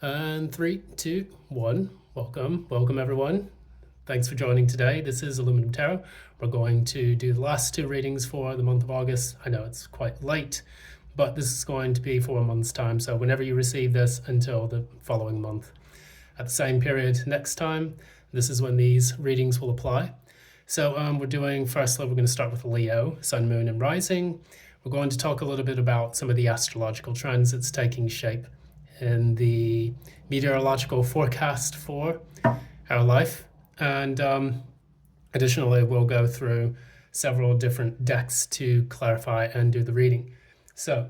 And 3, 2, 1. Welcome everyone. Thanks for joining today. This is Aluminum Tarot. We're going to do the last two readings for the month of August. I know it's quite late, but this is going to be for a month's time. So whenever you receive this until the following month. At the same period next time, this is when these readings will apply. So firstly, we're going to start with Leo, Sun, Moon, and Rising. We're going to talk a little bit about some of the astrological transits taking shape in the meteorological forecast for our life. And additionally, we'll go through several different decks to clarify and do the reading. So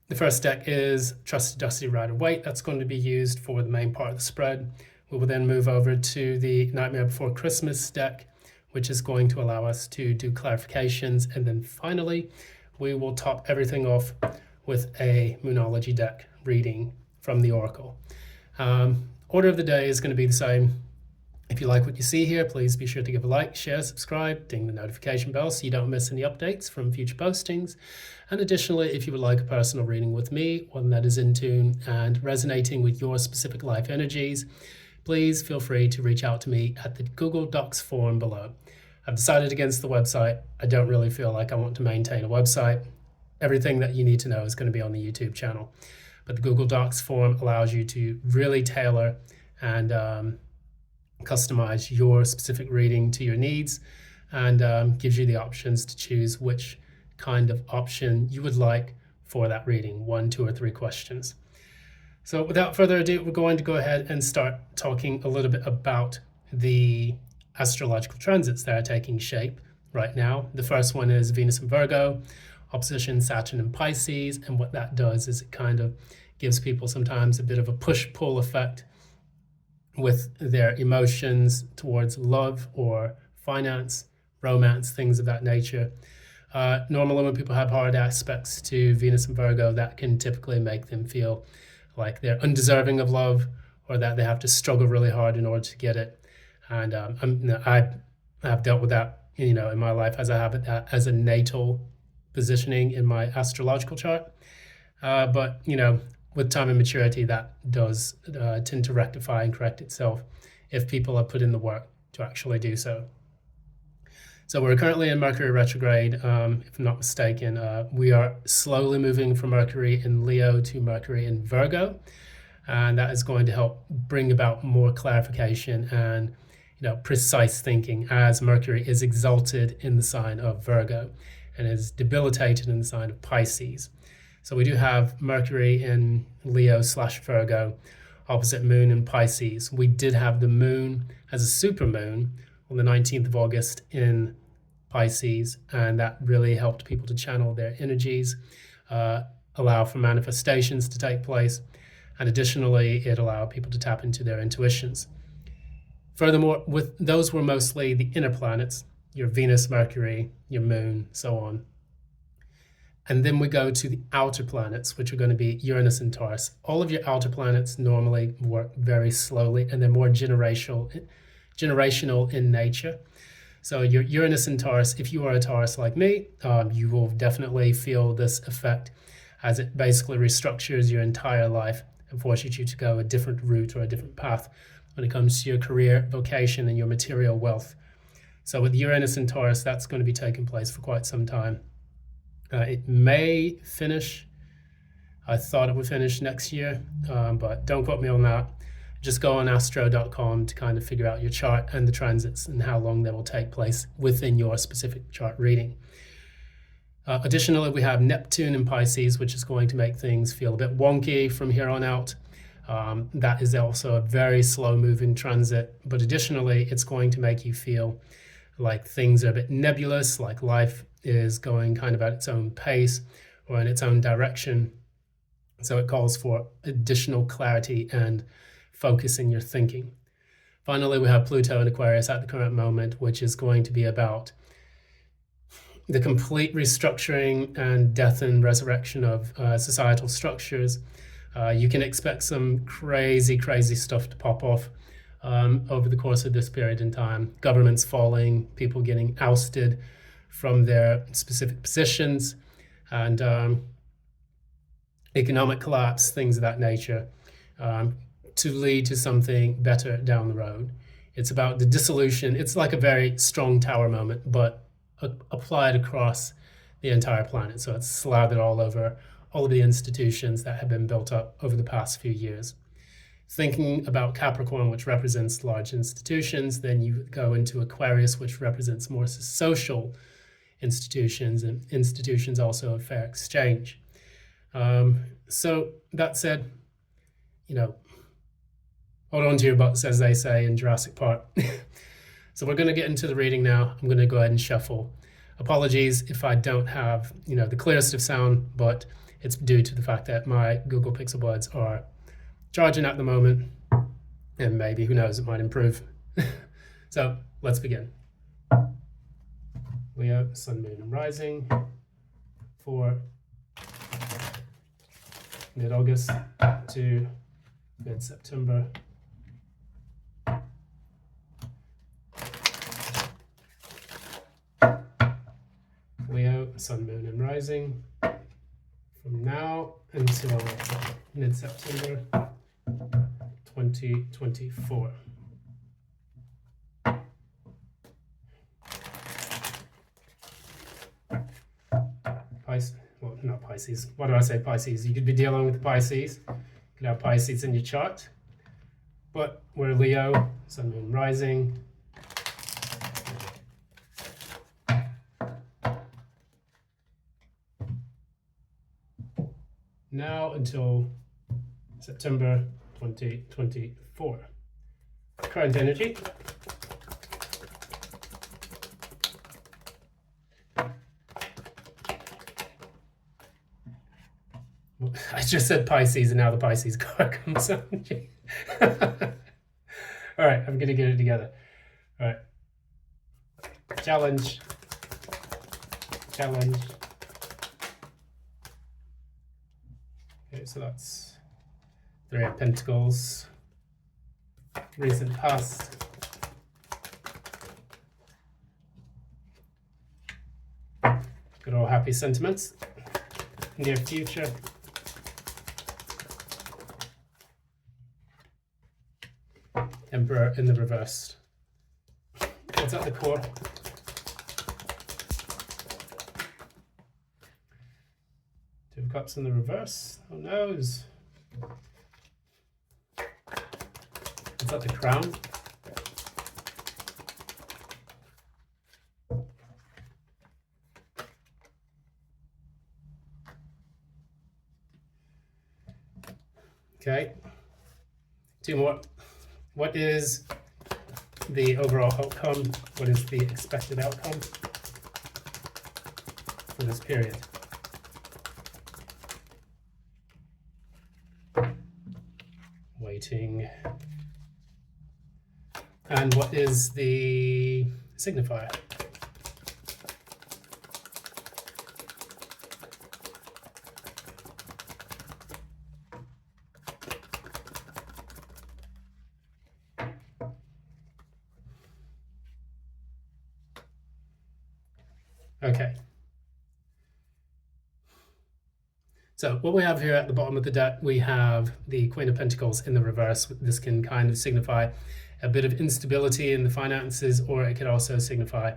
the first deck is Trusty Dusty Rider Waite. That's going to be used for the main part of the spread. We will then move over to the Nightmare Before Christmas deck, which is going to allow us to do clarifications. And then finally, we will top everything off with a Moonology deck reading from the Oracle. Order of the day is going to be the same. If you like what you see here, please be sure to give a like, share, subscribe, ding the notification bell so you don't miss any updates from future postings. And additionally, if you would like a personal reading with me, one that is in tune and resonating with your specific life energies, please feel free to reach out to me at the Google Docs form below. I've decided against the website. I don't really feel like I want to maintain a website. Everything that you need to know is going to be on the YouTube channel. But the Google Docs form allows you to really tailor and customize your specific reading to your needs, and gives you the options to choose which kind of option you would like for that reading, 1, 2, or 3 questions. So without further ado, we're going to go ahead and start talking a little bit about the astrological transits that are taking shape right now. The first one is Venus in Virgo, opposition Saturn in Pisces, and what that does is it kind of gives people sometimes a bit of a push-pull effect with their emotions towards love or finance, romance, things of that nature. Normally when people have hard aspects to Venus and Virgo, that can typically make them feel like they're undeserving of love, or that they have to struggle really hard in order to get it. And I have dealt with that, in my life, as I have it as a natal positioning in my astrological chart. But with time and maturity, that does tend to rectify and correct itself if people have put in the work to actually do so. So we're currently in Mercury retrograde, if I'm not mistaken. We are slowly moving from Mercury in Leo to Mercury in Virgo, and that is going to help bring about more clarification and precise thinking, as Mercury is exalted in the sign of Virgo and is debilitated in the sign of Pisces. So we do have Mercury in Leo/Virgo, opposite Moon in Pisces. We did have the Moon as a supermoon on the 19th of August in Pisces, and that really helped people to channel their energies, allow for manifestations to take place, and additionally, it allowed people to tap into their intuitions. Furthermore, those were mostly the inner planets, your Venus, Mercury, your Moon, so on. And then we go to the outer planets, which are going to be Uranus and Taurus. All of your outer planets normally work very slowly, and they're more generational in nature. So your Uranus and Taurus, if you are a Taurus like me, you will definitely feel this effect, as it basically restructures your entire life and forces you to go a different route or a different path when it comes to your career, vocation, and your material wealth. So with Uranus and Taurus, that's going to be taking place for quite some time. It may finish, I thought it would finish next year, but don't quote me on that. Just go on astro.com to kind of figure out your chart and the transits and how long they will take place within your specific chart reading. Additionally, we have Neptune in Pisces, which is going to make things feel a bit wonky from here on out. That is also a very slow moving transit, but additionally, it's going to make you feel like things are a bit nebulous, like life is going kind of at its own pace or in its own direction. So it calls for additional clarity and focus in your thinking. Finally, we have Pluto in Aquarius at the current moment, which is going to be about the complete restructuring and death and resurrection of societal structures. You can expect some crazy stuff to pop off over the course of this period in time. Governments falling, people getting ousted from their specific positions, and economic collapse, things of that nature. to lead to something better down the road. It's about the dissolution. It's like a very strong tower moment, but applied across the entire planet. So it's slathered all over all of the institutions that have been built up over the past few years. Thinking about Capricorn, which represents large institutions, then you go into Aquarius, which represents more social institutions, and institutions also of fair exchange. So that said, hold on to your butts, as they say in Jurassic Park. So we're going to get into the reading now. I'm going to go ahead and shuffle. Apologies if I don't have, the clearest of sound, but it's due to the fact that my Google Pixel Buds are charging at the moment, and maybe, who knows, it might improve. So let's begin. Leo, Sun, Moon, and Rising for mid-August to mid-September. Leo, Sun, Moon, and Rising from now until mid-September 2024. Pisces, well, not Pisces. Why do I say Pisces? You could be dealing with Pisces. You could have Pisces in your chart. But we're Leo, Sun, Moon, Rising. Now until September 2024. Current energy. I just said Pisces and now the Pisces card comes up. All right, I'm going to get it together. All right. Challenge. Okay, so that's 3 of Pentacles. Recent past. Good old happy sentiments. Near future. Emperor in the reverse. What's at the core? Two of Cups in the reverse. Who knows? What's at the crown? Okay. 2 more. What is the overall outcome? What is the expected outcome for this period? Waiting. And what is the signifier? Okay. So what we have here at the bottom of the deck, we have the Queen of Pentacles in the reverse. This can kind of signify a bit of instability in the finances, or it could also signify,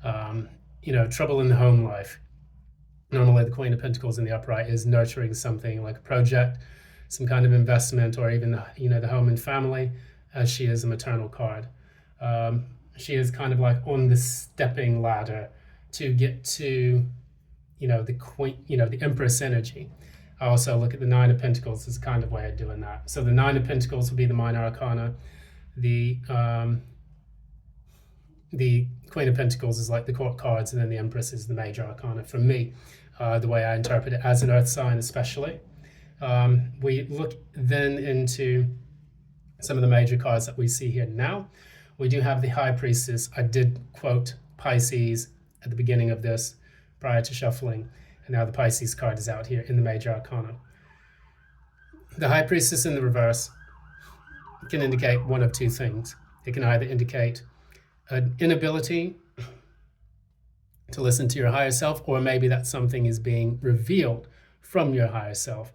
trouble in the home life. Normally the Queen of Pentacles in the upright is nurturing something like a project, some kind of investment, or even, the home and family, as she is a maternal card. She is kind of like on the stepping ladder to get to, the Queen, the Empress energy. I also look at the 9 of Pentacles as a kind of way of doing that. So the 9 of Pentacles will be the minor arcana. The Queen of Pentacles is like the court cards, and then the Empress is the major arcana for me, the way I interpret it as an earth sign especially. We look then into some of the major cards that we see here now. We do have the High Priestess. I did quote Pisces at the beginning of this prior to shuffling, and now the Pisces card is out here in the major arcana. The High Priestess in the reverse can indicate one of 2 things. It can either indicate an inability to listen to your higher self, or maybe that something is being revealed from your higher self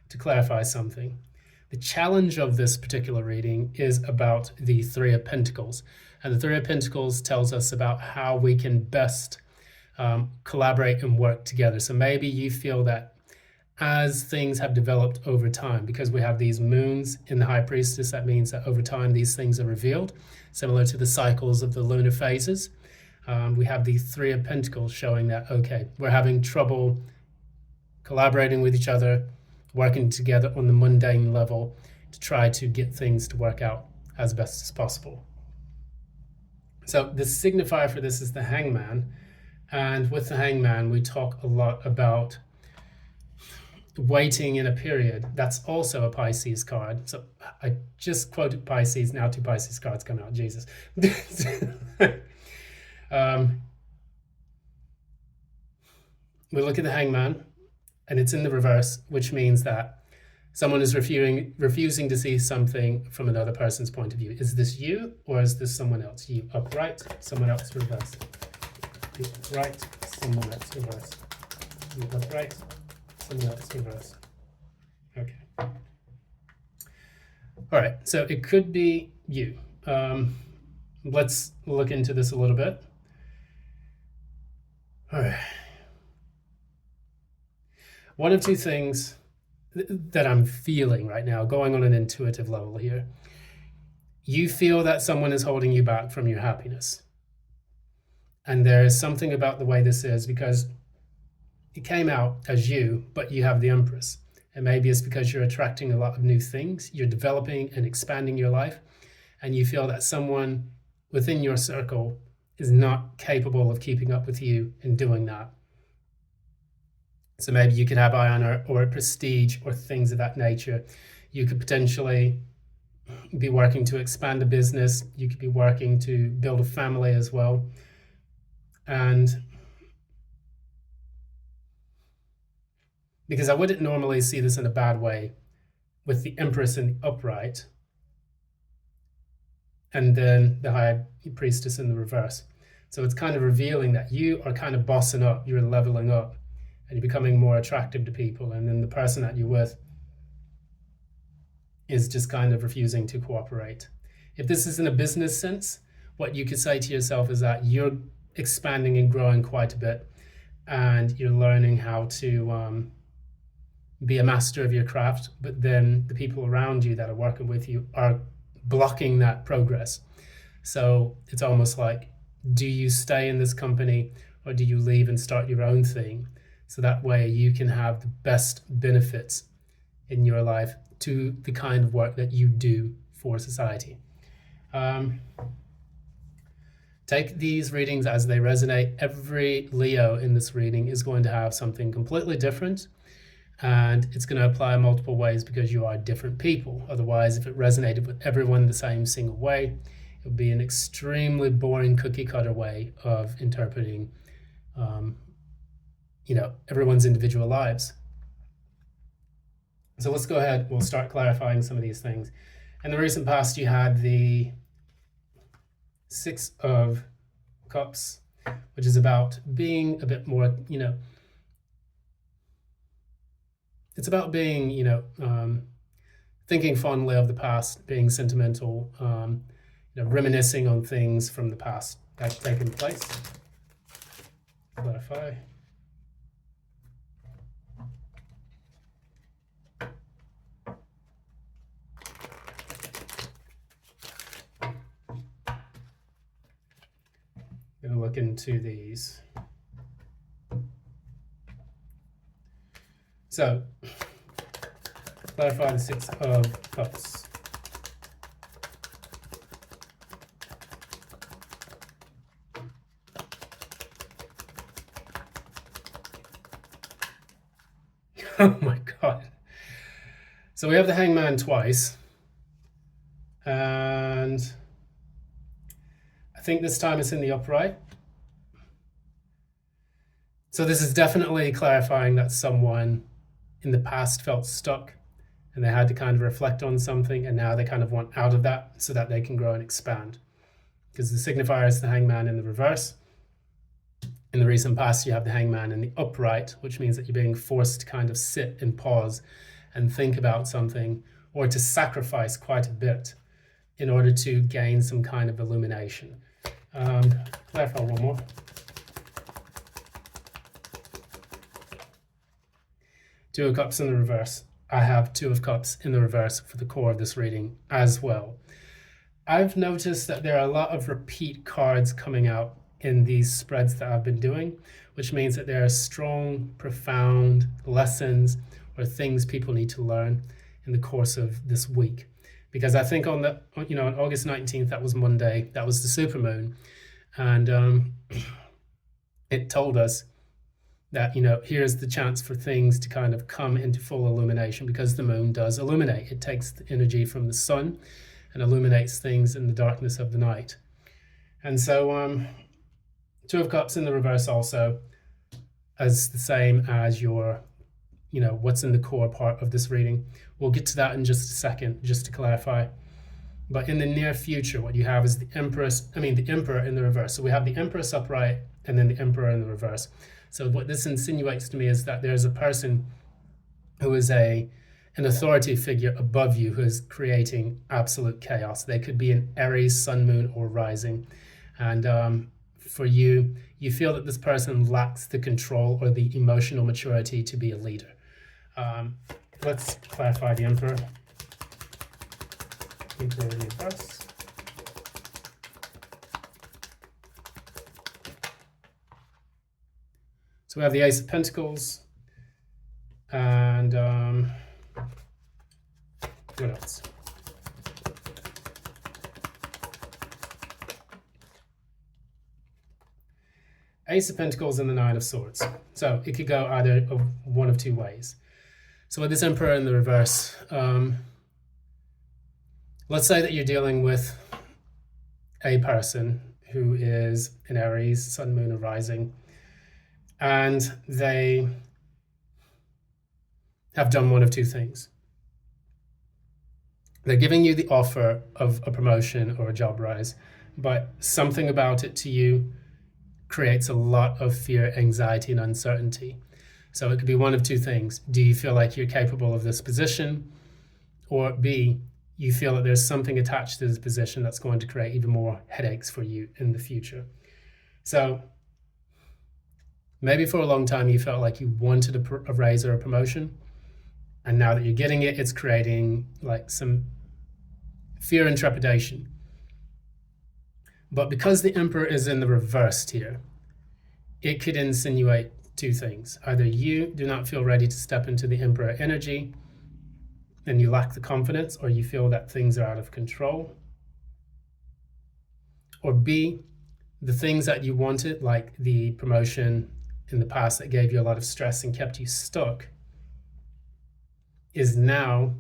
to clarify something. The challenge of this particular reading is about the Three of Pentacles. And the Three of Pentacles tells us about how we can best collaborate and work together. So maybe you feel that as things have developed over time, because we have these moons in the High Priestess, that means that over time these things are revealed, similar to the cycles of the lunar phases. We have the Three of Pentacles showing that, okay, we're having trouble collaborating with each other, working together on the mundane level to try to get things to work out as best as possible. So the signifier for this is the Hangman. And with the Hangman, we talk a lot about waiting in a period. That's also a Pisces card. So I just quoted Pisces, now two Pisces cards come out, Jesus. We look at the Hangman, and it's in the reverse, which means that someone is refusing to see something from another person's point of view. Is this you, or is this someone else? You upright, someone else reverse. You upright, someone else reverse. You upright, someone else reverse. Okay. All right, so it could be you. Let's look into this a little bit. All right. One of two things that I'm feeling right now, going on an intuitive level here. You feel that someone is holding you back from your happiness. And there is something about the way this is, because it came out as you, but you have the Empress. And maybe it's because you're attracting a lot of new things. You're developing and expanding your life. And you feel that someone within your circle is not capable of keeping up with you in doing that. So maybe you could have eye on her, or prestige, or things of that nature. You could potentially be working to expand a business. You could be working to build a family as well. And because I wouldn't normally see this in a bad way with the Empress in the upright and then the High Priestess in the reverse. So it's kind of revealing that you are kind of bossing up, you're leveling up, and you're becoming more attractive to people. And then the person that you're with is just kind of refusing to cooperate. If this is in a business sense, what you could say to yourself is that you're expanding and growing quite a bit, and you're learning how to be a master of your craft, but then the people around you that are working with you are blocking that progress. So it's almost like, do you stay in this company, or do you leave and start your own thing? So that way you can have the best benefits in your life to the kind of work that you do for society. Take these readings as they resonate. Every Leo in this reading is going to have something completely different, and it's going to apply multiple ways because you are different people. Otherwise, if it resonated with everyone the same single way, it would be an extremely boring cookie cutter way of interpreting everyone's individual lives. So let's go ahead, we'll start clarifying some of these things. In the recent past, you had the Six of Cups, which is about being a bit more, it's about being, thinking fondly of the past, being sentimental, reminiscing on things from the past that have taken place. Clarify. Going to look into these. So, clarify the Six of Cups. Oh my God. So we have the Hangman twice. And I think this time it's in the upright. So this is definitely clarifying that someone in the past felt stuck and they had to kind of reflect on something, and now they kind of want out of that so that they can grow and expand. Because the signifier is the Hangman in the reverse. In the recent past, you have the Hangman in the upright, which means that you're being forced to kind of sit and pause and think about something, or to sacrifice quite a bit in order to gain some kind of illumination. Clarify one more. Two of Cups in the reverse. I have Two of Cups in the reverse for the core of this reading as well. I've noticed that there are a lot of repeat cards coming out in these spreads that I've been doing, which means that there are strong, profound lessons or things people need to learn in the course of this week. Because I think on August 19th, that was Monday, that was the supermoon, and it told us that, here's the chance for things to kind of come into full illumination, because the moon does illuminate. It takes the energy from the sun and illuminates things in the darkness of the night. And so Two of Cups in the reverse also as the same as your, what's in the core part of this reading. We'll get to that in just a second, just to clarify. But in the near future, what you have is the Emperor in the reverse. So we have the Empress upright and then the Emperor in the reverse. So what this insinuates to me is that there's a person who is an authority figure above you who is creating absolute chaos. They could be an Aries, sun, moon, or rising. And for you, you feel that this person lacks the control or the emotional maturity to be a leader. Let's clarify the Emperor. Emperor in the reverse. So we have the Ace of Pentacles, and what else? Ace of Pentacles and the Nine of Swords. So it could go either of one of two ways. So with this Emperor in the reverse, let's say that you're dealing with a person who is an Aries, sun, moon, or rising, and they have done one of two things. They're giving you the offer of a promotion or a job rise, but something about it to you creates a lot of fear, anxiety, and uncertainty. So it could be one of two things. Do you feel like you're capable of this position? Or B, you feel that there's something attached to this position that's going to create even more headaches for you in the future. So maybe for a long time you felt like you wanted a raise or a promotion, and now that you're getting it, it's creating like some fear and trepidation. But because the Emperor is in the reverse here, it could insinuate two things. Either you do not feel ready to step into the Emperor energy and you lack the confidence, or you feel that things are out of control. Or B, the things that you wanted, like the promotion in the past that gave you a lot of stress and kept you stuck, is now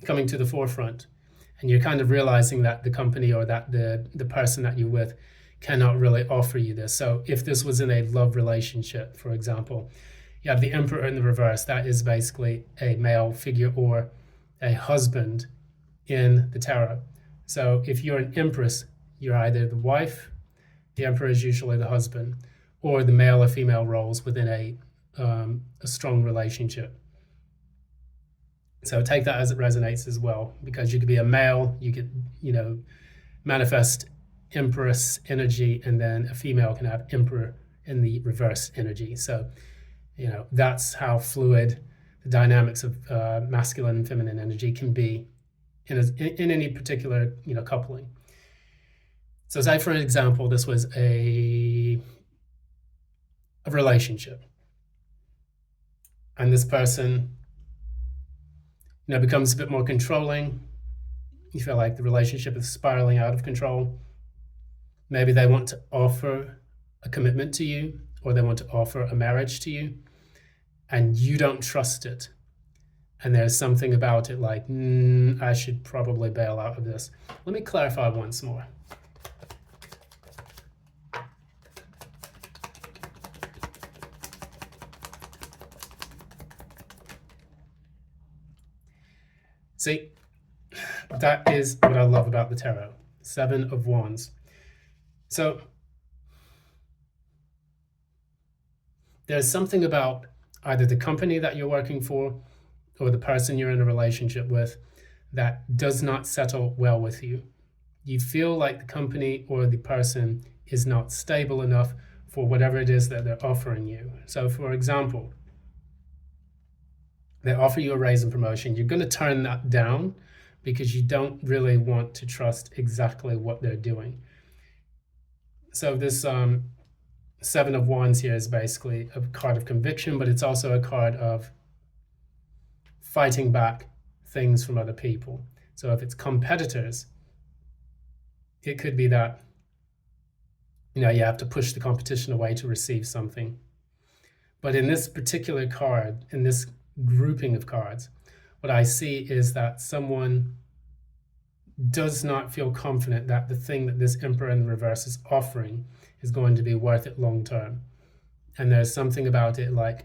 coming to the forefront. And you're kind of realizing that the company or that the person that you're with cannot really offer you this. So if this was in a love relationship, for example, you have the Emperor in the reverse. That is basically a male figure or a husband in the tarot. So if you're an Empress, you're either the wife, the Emperor is usually the husband, or the male or female roles within a strong relationship. So take that as it resonates as well, because you could be a male, you could, manifest Empress energy, and then a female can have Emperor in the reverse energy. So, that's how fluid the dynamics of masculine and feminine energy can be in any particular, coupling. So say, for an example, this was a relationship, and this person becomes a bit more controlling. You feel like the relationship is spiraling out of control. Maybe they want to offer a commitment to you, or they want to offer a marriage to you, and you don't trust it. And there's something about it like, I should probably bail out of this. Let me clarify once more. See, that is what I love about the tarot. 7 of Wands. So there's something about either the company that you're working for or the person you're in a relationship with that does not settle well with you. You feel like the company or the person is not stable enough for whatever it is that they're offering you. So for example, they offer you a raise and promotion. You're going to turn that down because you don't really want to trust exactly what they're doing. So this Seven of Wands here is basically a card of conviction, but it's also a card of fighting back things from other people. So if it's competitors, it could be that, you have to push the competition away to receive something. But in this particular card, in this grouping of cards, what I see is that someone does not feel confident that the thing that this Emperor in the reverse is offering is going to be worth it long term. And there's something about it like,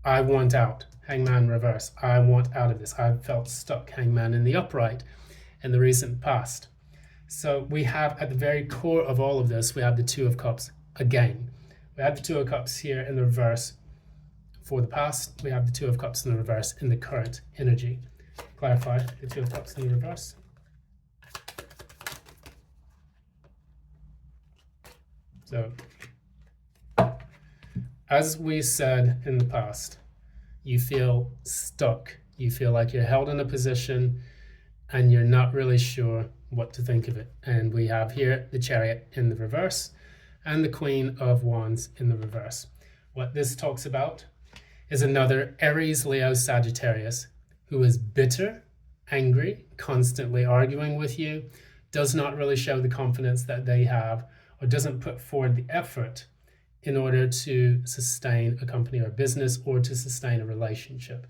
I want out, Hangman reverse. I want out of this. I've felt stuck, Hangman in the upright, in the recent past. So we have at the very core of all of this, we have the Two of Cups again. We have the Two of Cups here in the reverse for the past. We have the Two of Cups in the reverse in the current energy. Clarify the Two of Cups in the reverse. So, as we said in the past, you feel stuck. You feel like you're held in a position and you're not really sure what to think of it. And we have here the Chariot in the reverse and the Queen of Wands in the reverse. What this talks about is another Aries, Leo, Sagittarius who is bitter, angry, constantly arguing with you, does not really show the confidence that they have, or doesn't put forward the effort in order to sustain a company or business or to sustain a relationship.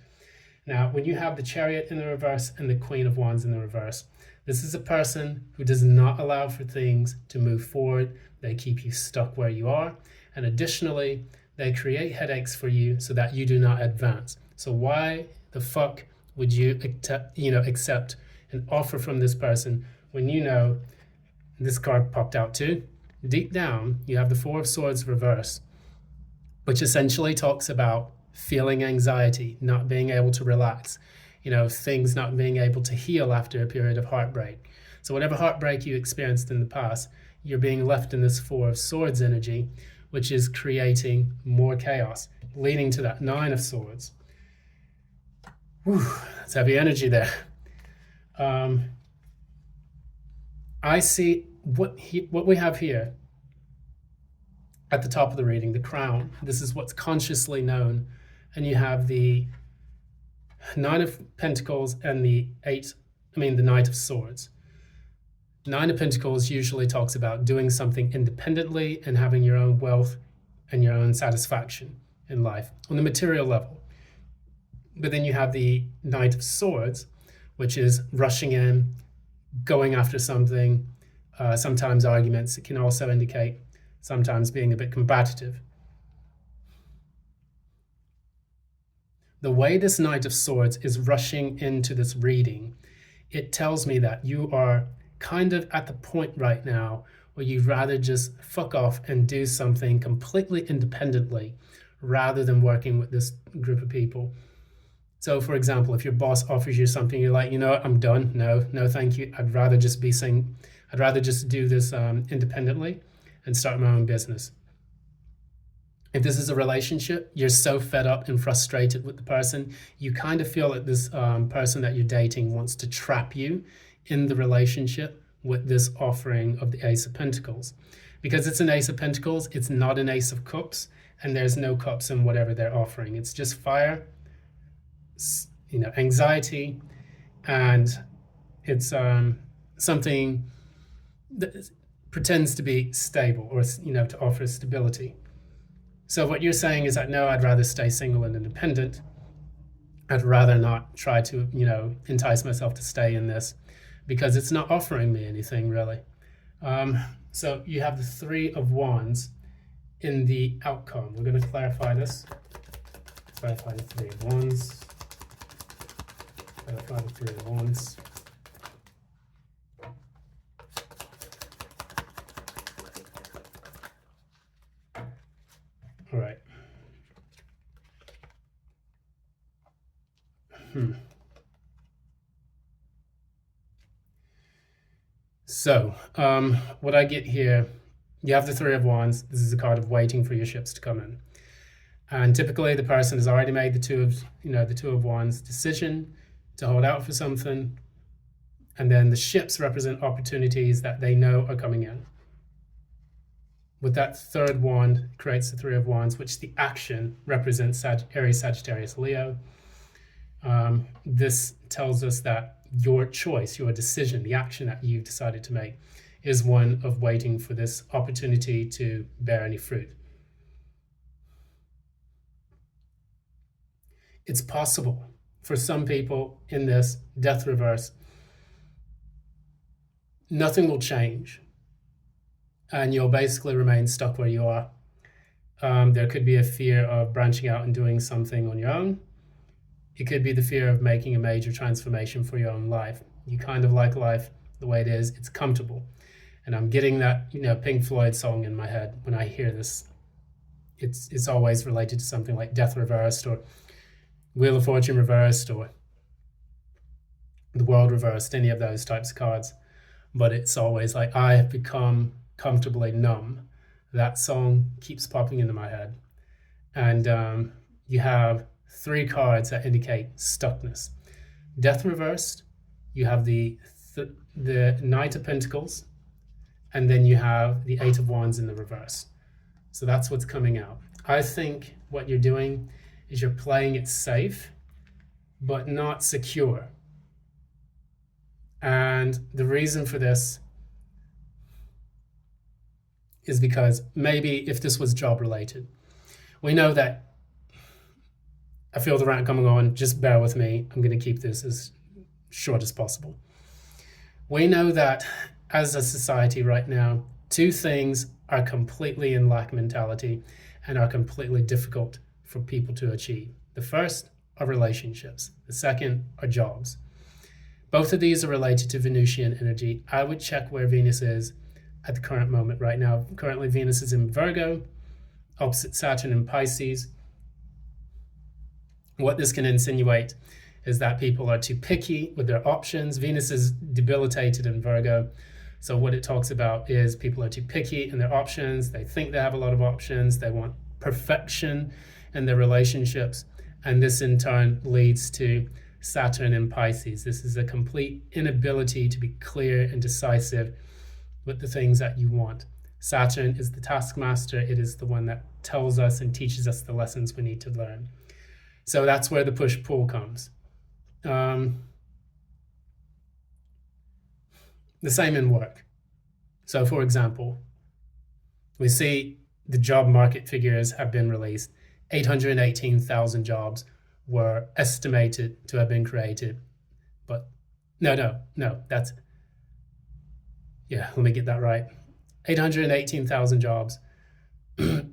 Now, when you have the Chariot in the reverse and the Queen of Wands in the reverse, this is a person who does not allow for things to move forward. They keep you stuck where you are. And additionally, they create headaches for you so that you do not advance. So why the fuck would you accept an offer from this person when you know this card popped out too? Deep down, you have the Four of Swords reverse, which essentially talks about feeling anxiety, not being able to relax, things not being able to heal after a period of heartbreak. So whatever heartbreak you experienced in the past, you're being left in this Four of Swords energy, which is creating more chaos, leading to that Nine of Swords. Whew, that's heavy energy there. I see what we have here at the top of the reading, the crown. This is what's consciously known. And you have the Nine of Pentacles and the Knight of Swords. Nine of Pentacles usually talks about doing something independently and having your own wealth and your own satisfaction in life on the material level. But then you have the Knight of Swords, which is rushing in, going after something, sometimes arguments. It can also indicate sometimes being a bit combative. The way this Knight of Swords is rushing into this reading, it tells me that you are kind of at the point right now where you'd rather just fuck off and do something completely independently rather than working with this group of people. So for example, if your boss offers you something, you're like, I'm done. No, thank you. I'd rather just do this independently and start my own business. If this is a relationship, you're so fed up and frustrated with the person, you kind of feel that this person that you're dating wants to trap you in the relationship with this offering of the Ace of Pentacles. Because it's an Ace of Pentacles, it's not an Ace of Cups, and there's no cups in whatever they're offering. It's just fire, anxiety, and it's something that pretends to be stable or, to offer stability. So what you're saying is that, no, I'd rather stay single and independent. I'd rather not try to, entice myself to stay in this because it's not offering me anything really. So you have the Three of Wands in the outcome. We're going to clarify this. Clarify the Three of Wands. Clarify the Three of Wands. All right. So, what I get here, you have the Three of Wands. This is a card of waiting for your ships to come in. And typically the person has already made the Two of Wands decision to hold out for something. And then the ships represent opportunities that they know are coming in. With that third wand creates the Three of Wands, which the action represents Aries, Sagittarius, Leo. This tells us that your choice, your decision, the action that you've decided to make is one of waiting for this opportunity to bear any fruit. It's possible for some people in this death reverse, nothing will change and you'll basically remain stuck where you are. There could be a fear of branching out and doing something on your own. It could be the fear of making a major transformation for your own life. You kind of like life the way it is. It's comfortable. And I'm getting that, Pink Floyd song in my head when I hear this. It's always related to something like Death Reversed or Wheel of Fortune Reversed or The World Reversed, any of those types of cards. But it's always like, I have become comfortably numb. That song keeps popping into my head. And you have three cards that indicate stuckness. Death reversed, you have the Knight of Pentacles, and then you have the Eight of Wands in the reverse. So that's what's coming out. I think what you're doing is you're playing it safe, but not secure. And the reason for this is because maybe if this was job related, we know that, I feel the rant coming on, just bear with me. I'm going to keep this as short as possible. We know that as a society right now, two things are completely in lack mentality and are completely difficult for people to achieve. The first are relationships. The second are jobs. Both of these are related to Venusian energy. I would check where Venus is at the current moment right now. Currently, Venus is in Virgo, opposite Saturn in Pisces. What this can insinuate is that people are too picky with their options. Venus is debilitated in Virgo. So what it talks about is people are too picky in their options. They think they have a lot of options. They want perfection in their relationships. And this in turn leads to Saturn in Pisces. This is a complete inability to be clear and decisive with the things that you want. Saturn is the taskmaster. It is the one that tells us and teaches us the lessons we need to learn. So that's where the push-pull comes. The same in work. So for example, we see the job market figures have been released. 818,000 jobs were estimated to have been created. But no, that's, let me get that right. 818,000 jobs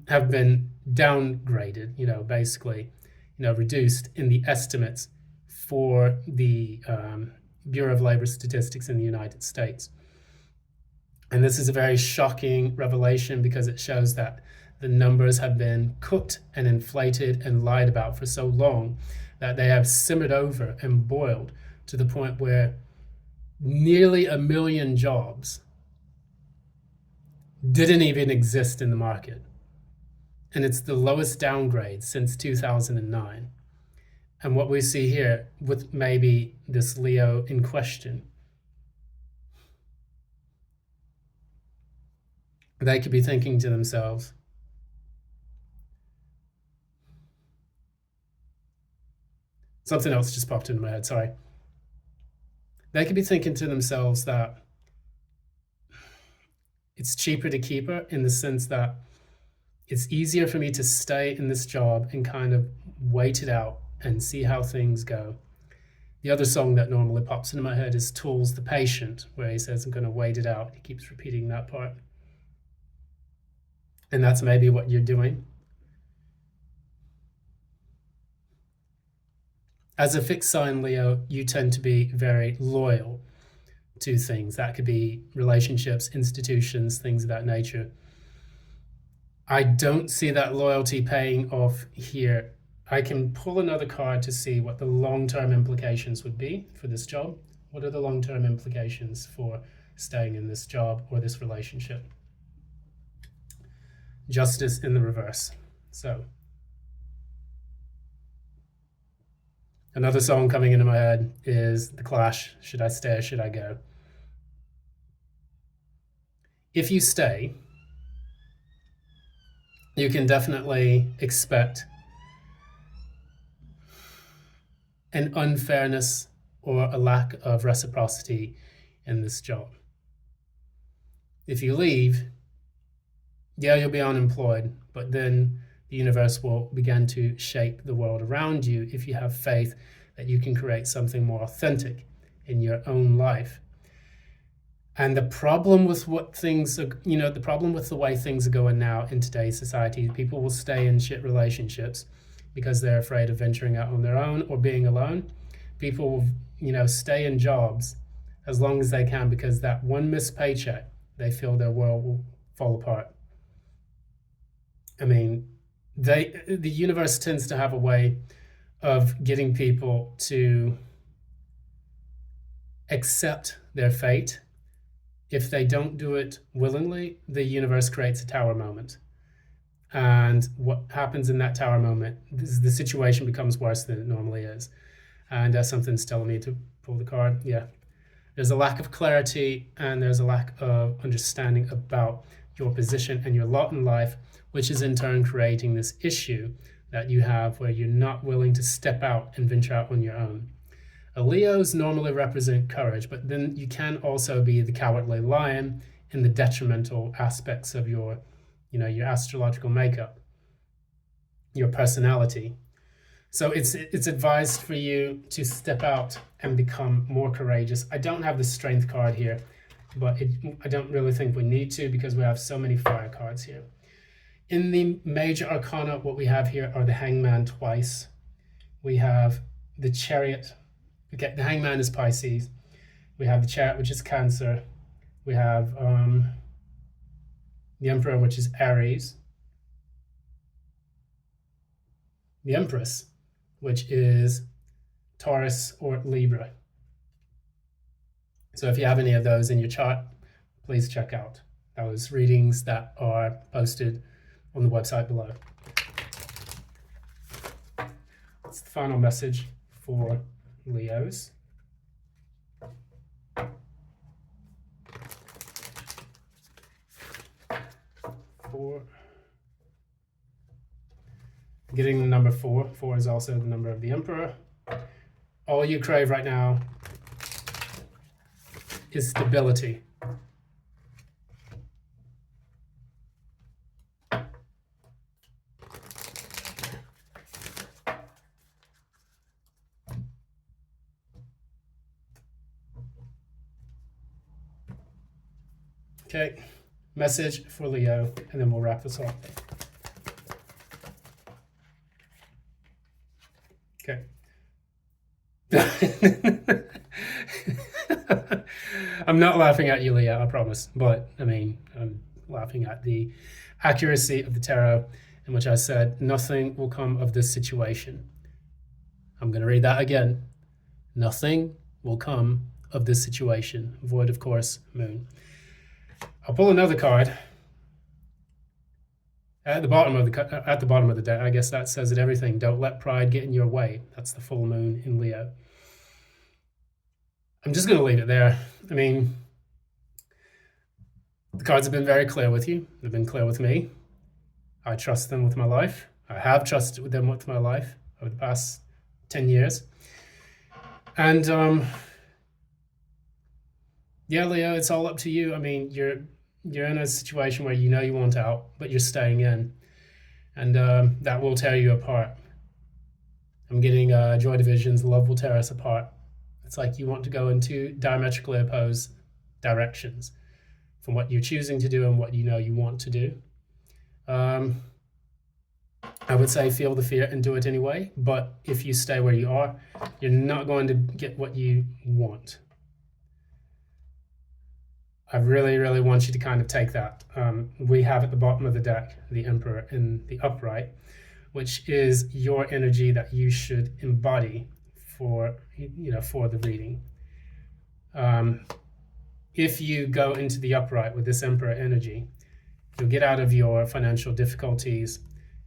have been downgraded, basically, reduced in the estimates for the Bureau of Labor Statistics in the United States. And this is a very shocking revelation because it shows that the numbers have been cooked and inflated and lied about for so long that they have simmered over and boiled to the point where nearly 1 million jobs didn't even exist in the market. And it's the lowest downgrade since 2009. And what we see here with maybe this Leo in question, they could be thinking to themselves, something else just popped into my head, sorry. They could be thinking to themselves that it's cheaper to keep her in the sense that it's easier for me to stay in this job and kind of wait it out and see how things go. The other song that normally pops into my head is Tool's The Patient, where he says, I'm going to wait it out. He keeps repeating that part. And that's maybe what you're doing. As a fixed sign Leo, you tend to be very loyal to things. That could be relationships, institutions, things of that nature. I don't see that loyalty paying off here. I can pull another card to see what the long-term implications would be for this job. What are the long-term implications for staying in this job or this relationship. Justice in the reverse. So another song coming into my head is The Clash, Should I Stay or Should I Go? If you stay, you can definitely expect an unfairness or a lack of reciprocity in this job. If you leave, yeah, you'll be unemployed, but then the universe will begin to shape the world around you if you have faith that you can create something more authentic in your own life. And the problem with the problem with the way things are going now in today's society, people will stay in shit relationships because they're afraid of venturing out on their own or being alone. People will, stay in jobs as long as they can because that one missed paycheck, they feel their world will fall apart. I mean, the universe tends to have a way of getting people to accept their fate. If they don't do it willingly, the universe creates a tower moment. And what happens in that tower moment is the situation becomes worse than it normally is. And something's telling me to pull the card. Yeah. There's a lack of clarity and there's a lack of understanding about your position and your lot in life, which is in turn creating this issue that you have where you're not willing to step out and venture out on your own. Leos normally represent courage, but then you can also be the cowardly lion in the detrimental aspects of your astrological makeup, your personality. So it's advised for you to step out and become more courageous. I don't have the strength card here, but I don't really think we need to because we have so many fire cards here. In the major arcana, what we have here are the hangman twice. We have the chariot. Okay, the hangman is Pisces. We have the chariot, which is Cancer. We have the emperor, which is Aries. The empress, which is Taurus or Libra. So if you have any of those in your chart, please check out those readings that are posted on the website below. That's the final message for Leos. Getting the number 4. 4 is also the number of the Emperor. All you crave right now is stability. Okay, message for Leo, and then we'll wrap this up. Okay. I'm not laughing at you, Leo, I promise. But, I'm laughing at the accuracy of the tarot in which I said, nothing will come of this situation. I'm going to read that again. Nothing will come of this situation. Void, of course, moon. I'll pull another card. At the bottom of the deck, I guess that says it everything. Don't let pride get in your way. That's the full moon in Leo. I'm just going to leave it there. The cards have been very clear with you. They've been clear with me. I trust them with my life. I have trusted them with my life over the past 10 years. And yeah, Leo, it's all up to you. You're in a situation where you know you want out, but you're staying in. And that will tear you apart. I'm getting joy divisions, love will tear us apart. It's like you want to go in two diametrically opposed directions from what you're choosing to do and what you know you want to do. I would say feel the fear and do it anyway, but if you stay where you are, you're not going to get what you want. I really, really want you to kind of take that. We have at the bottom of the deck, the Emperor in the upright, which is your energy that you should embody for the reading. if you go into the upright with this Emperor energy, you'll get out of your financial difficulties,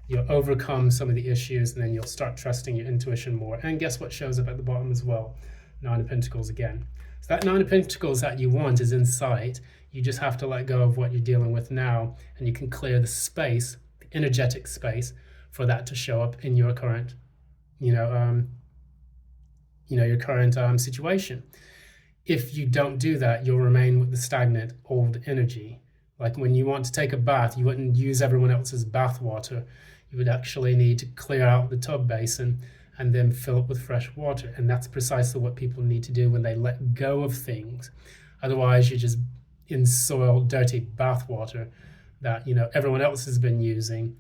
you'll overcome some of the issues, and then you'll start trusting your intuition more. And guess what shows up at the bottom as well? Nine of Pentacles again. So that Nine of Pentacles that you want is in sight. You just have to let go of what you're dealing with now, and you can clear the space, the energetic space, for that to show up in your current, your current situation. If you don't do that, you'll remain with the stagnant old energy. Like when you want to take a bath, you wouldn't use everyone else's bath water. You would actually need to clear out the tub basin and then fill it with fresh water. And that's precisely what people need to do when they let go of things. Otherwise, you're just in soiled, dirty bath water that everyone else has been using,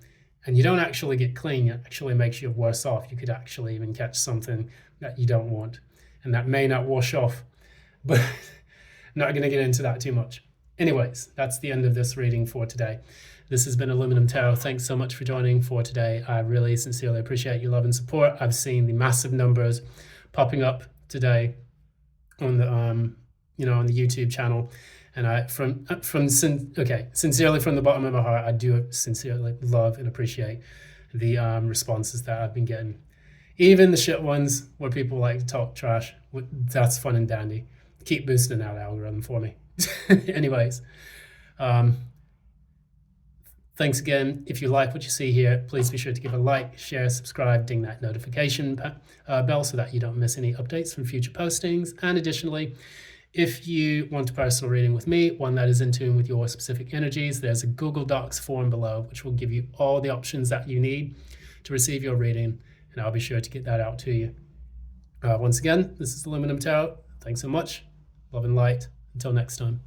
and you don't actually get clean. It actually makes you worse off. You could actually even catch something that you don't want, and that may not wash off. But not going to get into that too much. Anyways, that's the end of this reading for today. This has been Aluminum Tarot. Thanks so much for joining for today. I really sincerely appreciate your love and support. I've seen the massive numbers popping up today on the on the YouTube channel, and sincerely from the bottom of my heart, I do sincerely love and appreciate the responses that I've been getting. Even the shit ones where people like to talk trash, that's fun and dandy. Keep boosting that algorithm for me. Anyways, thanks again. If you like what you see here, please be sure to give a like, share, subscribe, ding that notification bell so that you don't miss any updates from future postings. And additionally, if you want a personal reading with me, one that is in tune with your specific energies, there's a Google Docs form below, which will give you all the options that you need to receive your reading, and I'll be sure to get that out to you. Once again, this is Aluminum Tarot. Thanks so much. Love and light. Until next time.